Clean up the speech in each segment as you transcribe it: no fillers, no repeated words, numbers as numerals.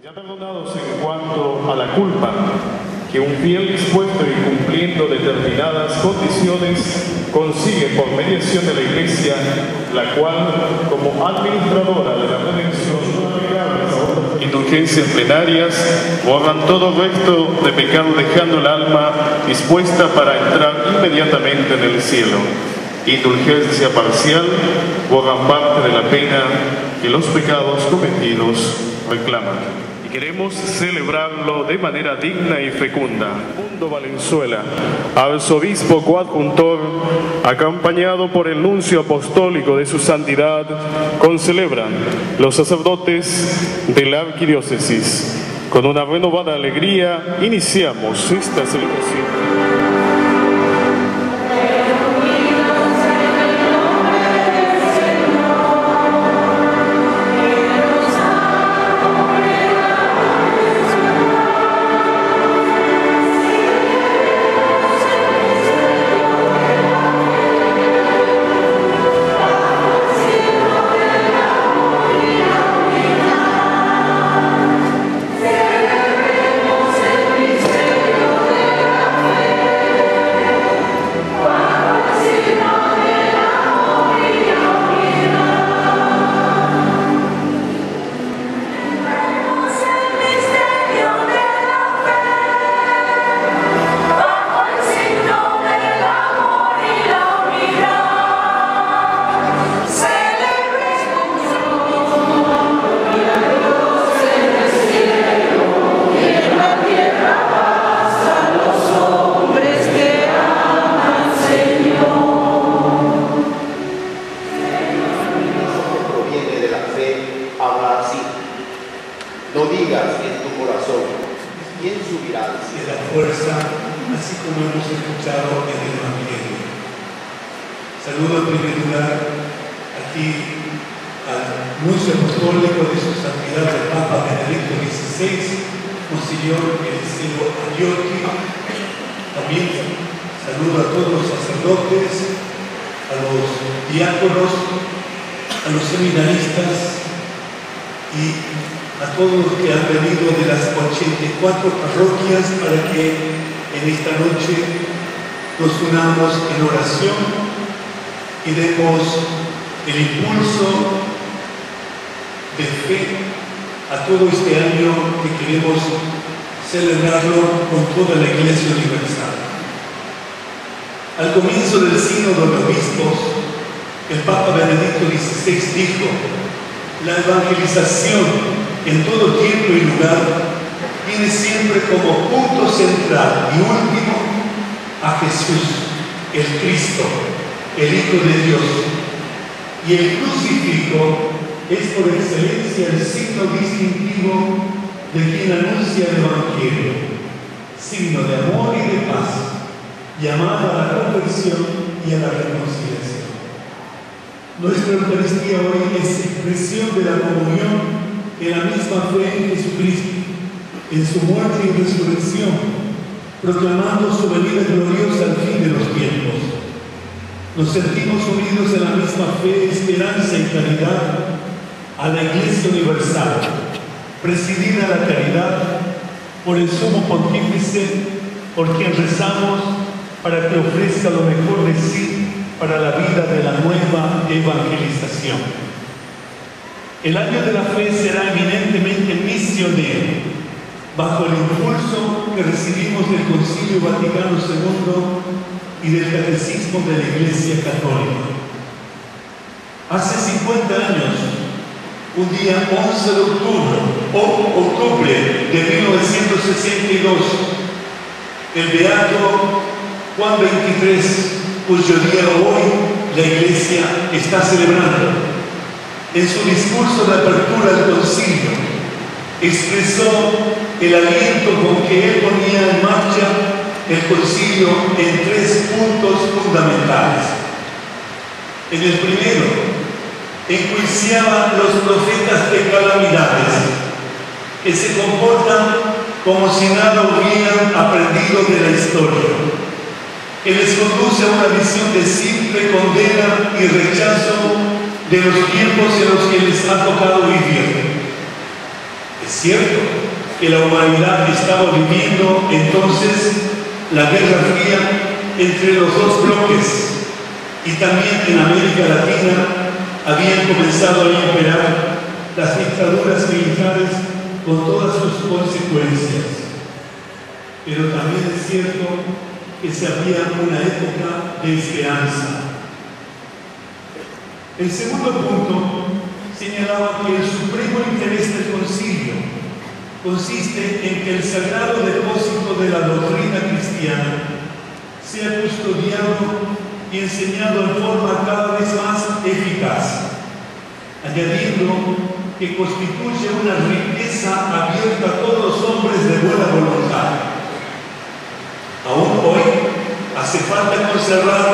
Ya perdonados en cuanto a la culpa, que un fiel dispuesto y cumpliendo determinadas condiciones consigue por mediación de la Iglesia, la cual, como administradora de la redención, indulgencias plenarias, borran todo resto de pecado, dejando el alma dispuesta para entrar inmediatamente en el cielo. Indulgencia parcial, borran parte de la pena que los pecados cometidos reclaman. Y queremos celebrarlo de manera digna y fecunda. Mundo Valenzuela, arzobispo coadjuntor, acompañado por el nuncio apostólico de su santidad, concelebran los sacerdotes de la arquidiócesis. Con una renovada alegría iniciamos esta celebración. No digas en tu corazón, ¿quién subirá al cielo? La fuerza, así como hemos escuchado en el Evangelio. Saludo en primer lugar aquí al nuncio apostólico de su santidad el Papa Benedicto XVI, Monseñor Eliseo Agliotti. También saludo a todos los sacerdotes, a los diáconos, a los seminaristas y a todos los que han venido de las 84 parroquias para que en esta noche nos unamos en oración y demos el impulso de fe a todo este año que queremos celebrarlo con toda la Iglesia Universal. Al comienzo del Sínodo de Obispos, el Papa Benedicto XVI dijo: la evangelización en todo tiempo y lugar tiene siempre como punto central y último a Jesús, el Cristo, el Hijo de Dios. Y el crucifijo es por excelencia el signo distintivo de quien anuncia el Evangelio, signo de amor y de paz, llamada a la conversión y a la reconciliación. Nuestra Eucaristía hoy es expresión de la comunión en la misma fe en Jesucristo, en su muerte y resurrección, proclamando su venida gloriosa al fin de los tiempos. Nos sentimos unidos en la misma fe, esperanza y caridad a la Iglesia Universal, presidida a la caridad por el Sumo Pontífice, por quien rezamos para que ofrezca lo mejor de sí para la vida de la nueva evangelización. El año de la fe será eminentemente misionero, bajo el impulso que recibimos del Concilio Vaticano II y del Catecismo de la Iglesia Católica. Hace 50 años, un día 11 de octubre de 1962, el beato Juan XXIII, cuyo día hoy la Iglesia está celebrando, en su discurso de apertura al concilio, expresó el aliento con que él ponía en marcha el concilio en 3 puntos fundamentales. En el primero, enjuiciaba a los profetas de calamidades, que se comportan como si nada hubieran aprendido de la historia, que les conduce a una visión de simple condena y rechazo de los tiempos en los que les ha tocado vivir. Es cierto que la humanidad estaba viviendo entonces la Guerra Fría entre los dos bloques, y también en América Latina habían comenzado a imperar las dictaduras militares con todas sus consecuencias. Pero también es cierto que se abría una época de esperanza. El segundo punto señalaba que el supremo interés del concilio consiste en que el sagrado depósito de la doctrina cristiana sea custodiado y enseñado en forma cada vez más eficaz, añadiendo que constituye una riqueza abierta a todos los hombres de buena voluntad. Aún hoy hace falta conservar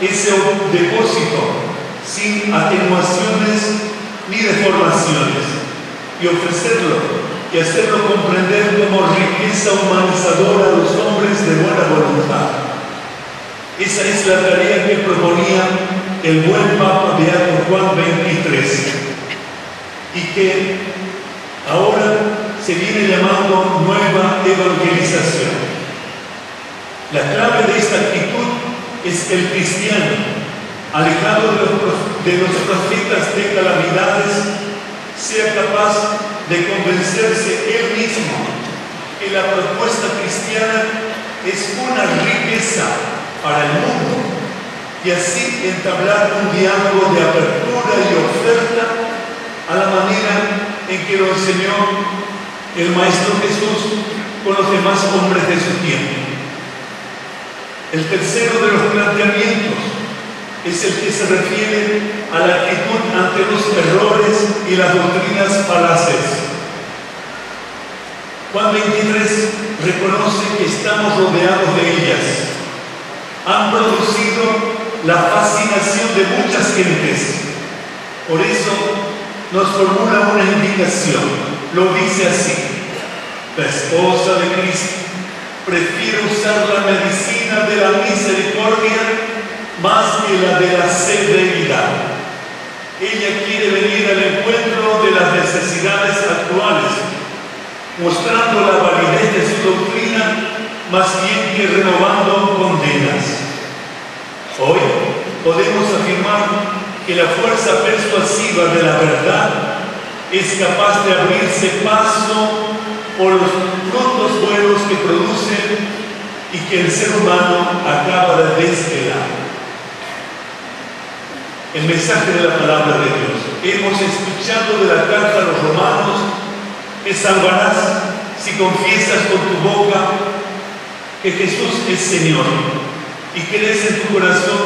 ese depósito sin atenuaciones ni deformaciones, y ofrecerlo y hacerlo comprender como riqueza humanizadora a los hombres de buena voluntad. Esa es la tarea que proponía el buen Papa Beato Juan XXIII, y que ahora se viene llamando nueva evangelización. La clave de esta actitud es el cristiano, alejado de los profetas de calamidades, sea capaz de convencerse él mismo que la propuesta cristiana es una riqueza para el mundo, y así entablar un diálogo de apertura y oferta a la manera en que lo enseñó el Maestro Jesús con los demás hombres de su tiempo. El tercero de los planteamientos es el que se refiere a la actitud ante los errores y las doctrinas falaces. Juan 23 reconoce que estamos rodeados de ellas. Han producido la fascinación de muchas gentes. Por eso nos formula una indicación. Lo dice así: la esposa de Cristo prefiere usar la medicina de la misericordia más que la de la severidad. Ella quiere venir al encuentro de las necesidades actuales, mostrando la validez de su doctrina más bien que renovando condenas. Hoy podemos afirmar que la fuerza persuasiva de la verdad es capaz de abrirse paso por los frutos buenos que producen y que el ser humano acaba de desvelar. El mensaje de la palabra de Dios. Hemos escuchado de la carta a los romanos que salvarás si confiesas con tu boca que Jesús es Señor y crees en tu corazón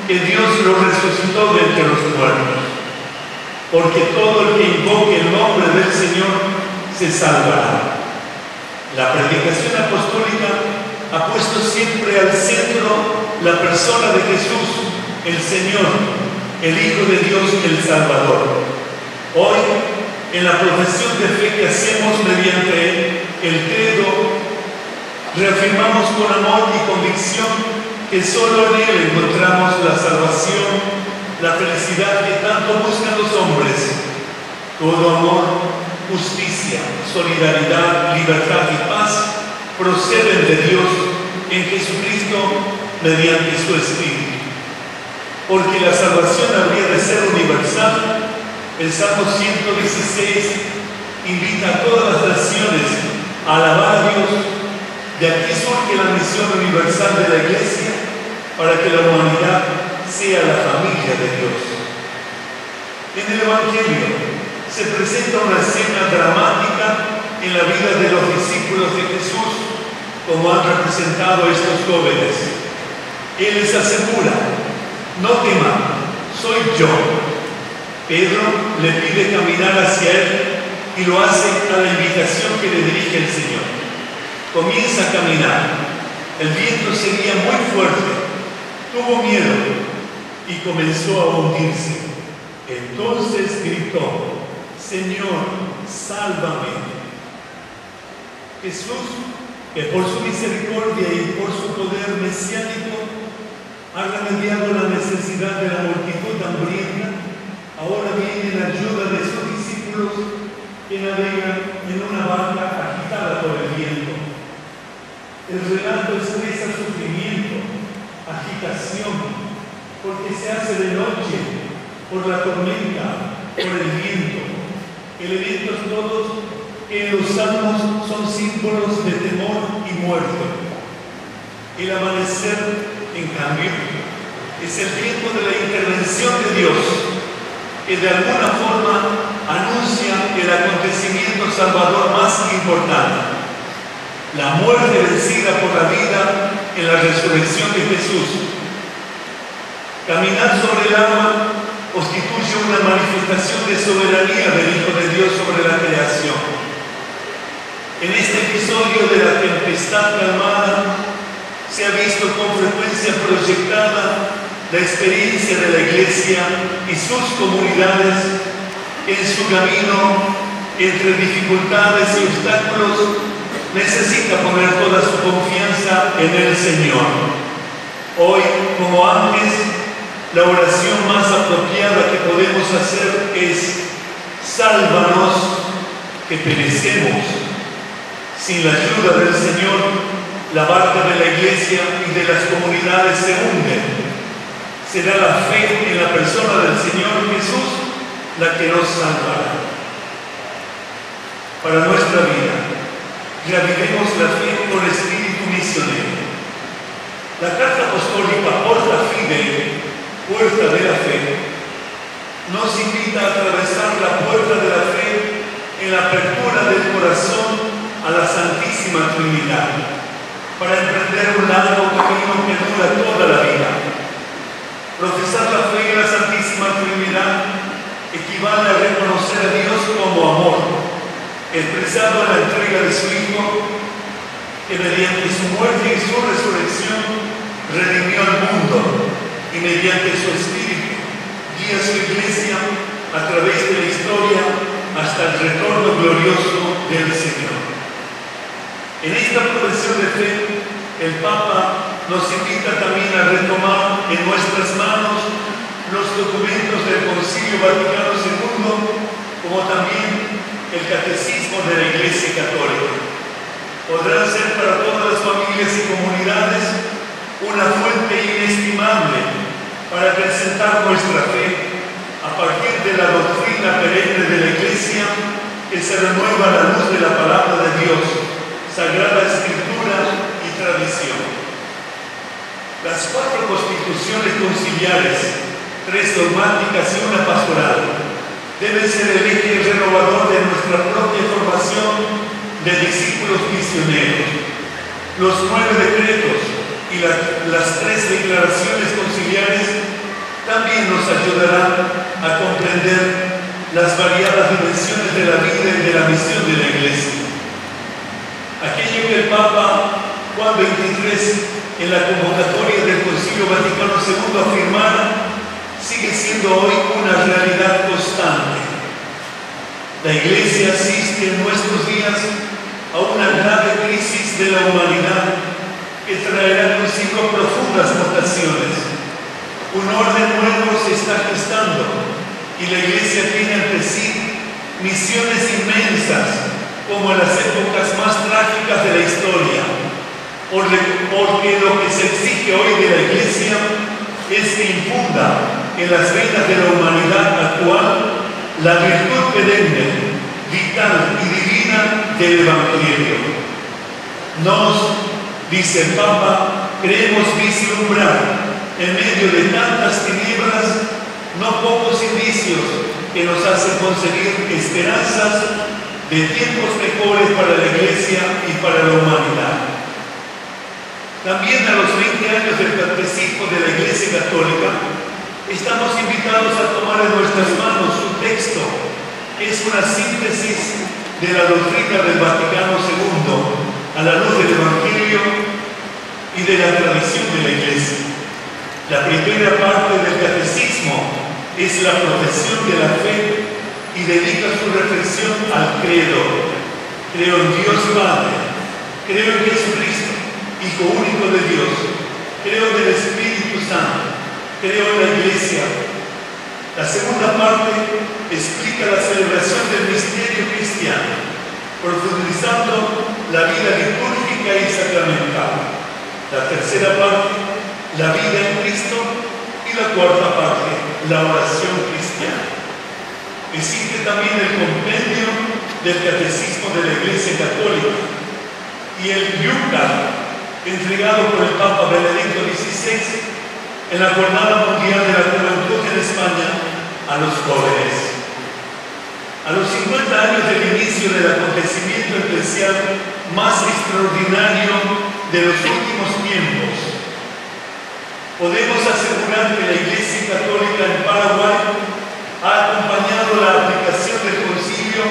que Dios lo resucitó de entre los muertos. Porque todo el que invoque el nombre del Señor se salvará. La predicación apostólica ha puesto siempre al centro la persona de Jesús, el Señor, el Hijo de Dios, el Salvador. Hoy, en la profesión de fe que hacemos mediante el credo, reafirmamos con amor y convicción que solo en Él encontramos la salvación, la felicidad que tanto buscan los hombres. Todo amor, justicia, solidaridad, libertad y paz proceden de Dios en Jesucristo mediante su Espíritu. Porque la salvación habría de ser universal. El Salmo 116 invita a todas las naciones a alabar a Dios. De aquí surge la misión universal de la Iglesia para que la humanidad sea la familia de Dios. En el Evangelio se presenta una escena dramática en la vida de los discípulos de Jesús, como han representado estos jóvenes. Él les asegura: no teman, soy yo. Pedro le pide caminar hacia él y lo hace a la invitación que le dirige el Señor. Comienza a caminar. El viento seguía muy fuerte. Tuvo miedo y comenzó a hundirse. Entonces gritó: Señor, sálvame. Jesús, que por su misericordia y por su poder mesiánico ha remediado la necesidad de la multitud hambrienta, ahora viene en ayuda de sus discípulos que navegan en relato expresa sufrimiento, agitación, porque se hace de noche, por la tormenta, por el viento. Elementos todos que en los salmos son símbolos de temor y muerte. El amanecer, en cambio, es el tiempo de la intervención de Dios, que de alguna forma anuncia el acontecimiento salvador más importante, la muerte vencida por la vida en la resurrección de Jesús. Caminar sobre el agua constituye una manifestación de soberanía del Hijo de Dios sobre la creación. En este episodio de la tempestad calmada se ha visto con frecuencia proyectada la experiencia de la Iglesia y sus comunidades en su camino entre dificultades y obstáculos. Necesita poner toda su confianza en el Señor. Hoy, como antes, la oración más apropiada que podemos hacer es: sálvanos, que perecemos. Sin la ayuda del Señor, la barca de la Iglesia y de las comunidades se hunde. Será la fe en la persona del Señor Jesús la que nos salvará. Para nuestra vida, reavivemos la fe con espíritu misionero. La carta apostólica Porta Fidei, puerta de la fe, nos invita a atravesar la puerta de la fe en la apertura del corazón a la Santísima Trinidad, para emprender un largo camino que dura toda la vida. Profesar la fe en la Santísima Trinidad equivale a reconocer a Dios como amor, expresado en la entrega de su Hijo, que mediante su muerte y su resurrección redimió al mundo, y mediante su Espíritu guía a su Iglesia a través de la historia hasta el retorno glorioso del Señor. En esta profesión de fe, el Papa nos invita también a retomar en nuestras manos los documentos del Concilio Vaticano II, como también el Catecismo de la Iglesia Católica. Podrán ser para todas las familias y comunidades una fuente inestimable para presentar nuestra fe a partir de la doctrina perenne de la Iglesia, que se renueva a la luz de la palabra de Dios, Sagrada Escritura y tradición. Las 4 constituciones conciliares, 3 dogmáticas y una pastoral, deben ser el eje renovador de nuestra propia formación de discípulos misioneros. Los 9 decretos y las 3 declaraciones conciliares también nos ayudarán a comprender las variadas dimensiones de la vida y de la misión de la Iglesia. Aquello que el Papa Juan XXIII en la convocatoria del Concilio Vaticano II afirmara sigue siendo hoy una realidad constante. La Iglesia asiste en nuestros días a una grave crisis de la humanidad que traerá consigo profundas mutaciones. Un orden nuevo se está gestando y la Iglesia tiene ante sí misiones inmensas, como en las épocas más trágicas de la historia, porque lo que se exige hoy de la Iglesia es que infunda en las venas de la humanidad actual la virtud perenne, vital y divina del Evangelio. Dice el Papa, creemos vislumbrar en medio de tantas tinieblas no pocos indicios que nos hacen concebir esperanzas de tiempos mejores para la Iglesia y para la humanidad. También a los 20 años del Catecismo de la Iglesia Católica estamos invitados a tomar en nuestras manos su texto, que es una síntesis de la doctrina del Vaticano II a la luz del Evangelio y de la tradición de la Iglesia. La primera parte del Catecismo es la profesión de la fe y dedica su reflexión al credo. Creo en Dios Padre, creo en Jesucristo, Hijo único de Dios, creo en el Espíritu Santo, creo en la Iglesia. La segunda parte explica la celebración del misterio cristiano, profundizando la vida litúrgica litúrgica y sacramental. La tercera parte, la vida en Cristo, y la cuarta parte, la oración cristiana. Existe también el compendio del Catecismo de la Iglesia Católica y el Yucat, entregado por el Papa Benedicto XVI en la Jornada Mundial de la Juventud en España a los jóvenes. A los 50 años del inicio del acontecimiento eclesial más extraordinario de los últimos tiempos, podemos asegurar que la Iglesia Católica en Paraguay ha acompañado la aplicación del concilio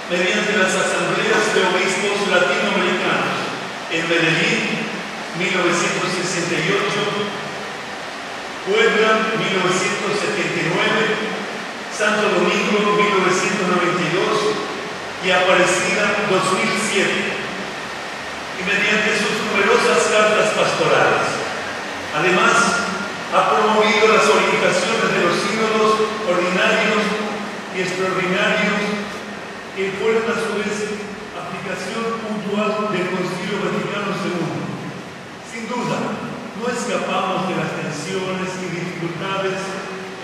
mediante las asambleas de obispos latinoamericanos en Medellín, 1968, Puebla, 1979, Santo Domingo, 1992 y Aparecida, 2007, y mediante sus numerosas cartas pastorales. Además, ha promovido las orientaciones de los sínodos ordinarios y extraordinarios que fueron a su vez aplicación puntual del Concilio Vaticano II. Sin duda, no escapamos de las tensiones y dificultades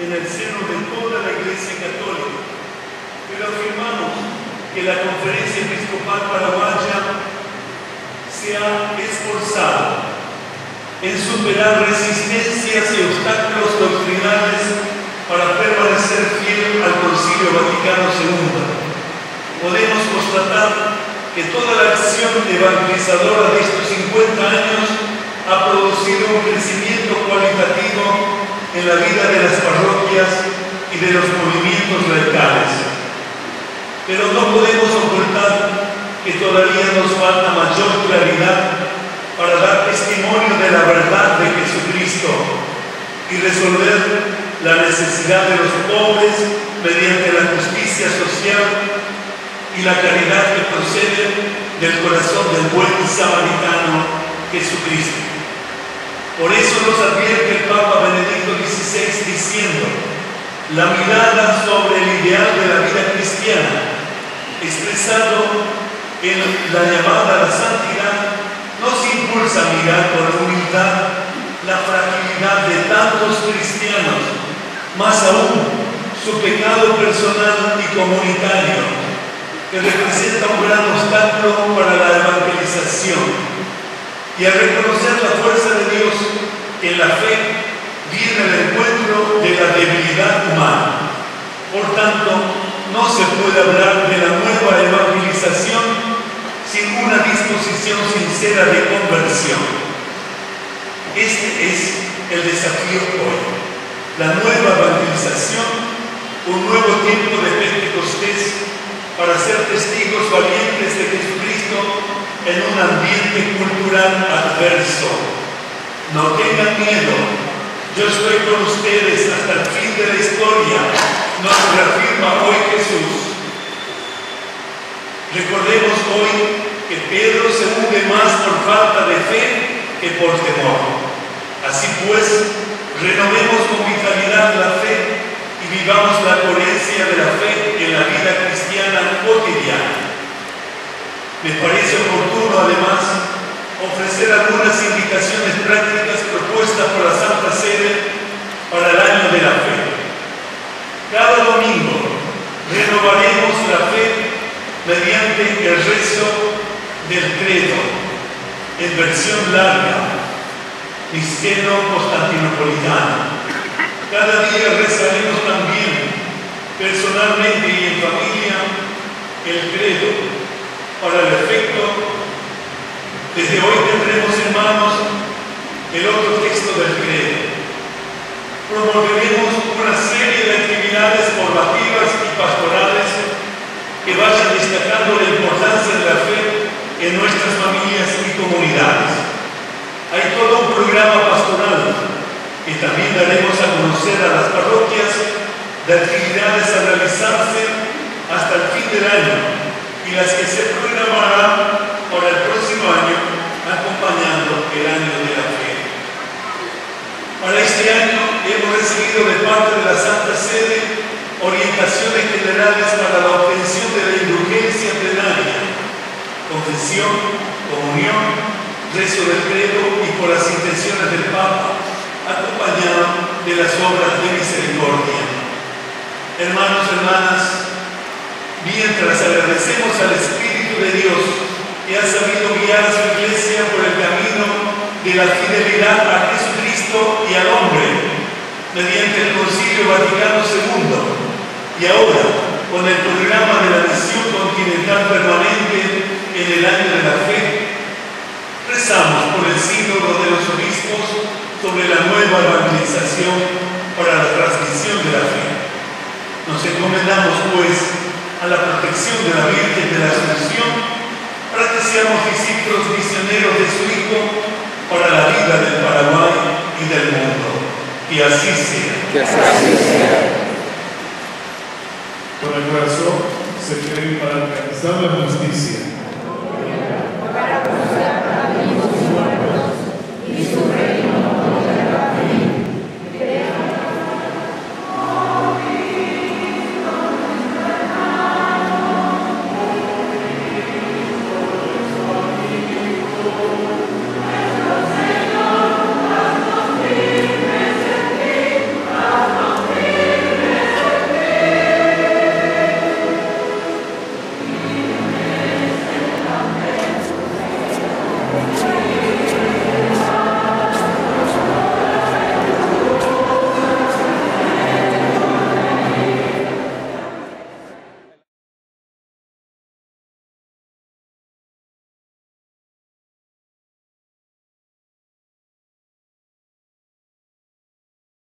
en el seno de toda la Iglesia Católica, pero afirmamos que la Conferencia Episcopal Paraguaya se ha esforzado en superar resistencias y obstáculos doctrinales para permanecer fiel al Concilio Vaticano II. Podemos constatar que toda la acción evangelizadora de estos 50 años ha producido un crecimiento cualitativo en la vida de las parroquias y de los movimientos laicales. Pero no podemos ocultar que todavía nos falta mayor claridad para dar testimonio de la verdad de Jesucristo y resolver la necesidad de los pobres mediante la justicia social y la caridad que procede del corazón del buen samaritano Jesucristo. Por eso nos advierte el Papa Benedicto XVI diciendo: la mirada sobre el ideal de la vida cristiana, expresado en la llamada a la santidad, nos impulsa a mirar con humildad la fragilidad de tantos cristianos, más aún su pecado personal y comunitario, que representa un gran obstáculo para la evangelización, y a reconocer la fuerza de Dios que en la fe viene al encuentro de la debilidad humana. Por tanto, no se puede hablar de la nueva evangelización sin una disposición sincera de conversión. Este es el desafío hoy. La nueva evangelización, un nuevo tiempo de Pentecostés para ser testigos valientes de Jesucristo en un ambiente cultural adverso. No tengan miedo, yo estoy con ustedes hasta el fin de la historia, nos reafirma hoy Jesús. Recordemos hoy que Pedro se hunde más por falta de fe que por temor. Así pues, renovemos con vitalidad la fe y vivamos la coherencia de la fe en la vida cristiana cotidiana. Me parece oportuno, además, ofrecer algunas indicaciones prácticas propuestas por la Santa Sede para el año de la fe. Cada domingo renovaremos la fe mediante el rezo del credo, en versión larga, niceno-constantinopolitana. Cada día rezaremos también, personalmente y en familia, el credo. Para el efecto, desde hoy tendremos en manos el otro texto del credo. Promoveremos una serie de actividades formativas y pastorales que vayan destacando la importancia de la fe en nuestras familias y comunidades. Hay todo un programa pastoral que también daremos a conocer a las parroquias de actividades a realizarse hasta el fin del año y las que se programarán para el próximo año, acompañando el año de la fe. Para este año hemos recibido de parte de la Santa Sede orientaciones generales para la obtención de la indulgencia plenaria, confesión, comunión expreso del credo y por las intenciones del Papa, acompañado de las obras de misericordia. Hermanos, hermanas, mientras agradecemos al Espíritu de Dios que ha sabido guiar a su Iglesia por el camino de la fidelidad a Jesucristo y al hombre, mediante el Concilio Vaticano II, y ahora con el programa de la misión continental permanente en el año de la fe, rezamos por el sínodo de los obispos sobre la nueva evangelización para la transmisión de la fe. Nos encomendamos, pues, a la protección de la Virgen de la Asunción para que seamos discípulos misioneros de su Hijo para la vida del Paraguay y del mundo. Que así sea. Que así sea. Con el corazón se cree para alcanzar la justicia.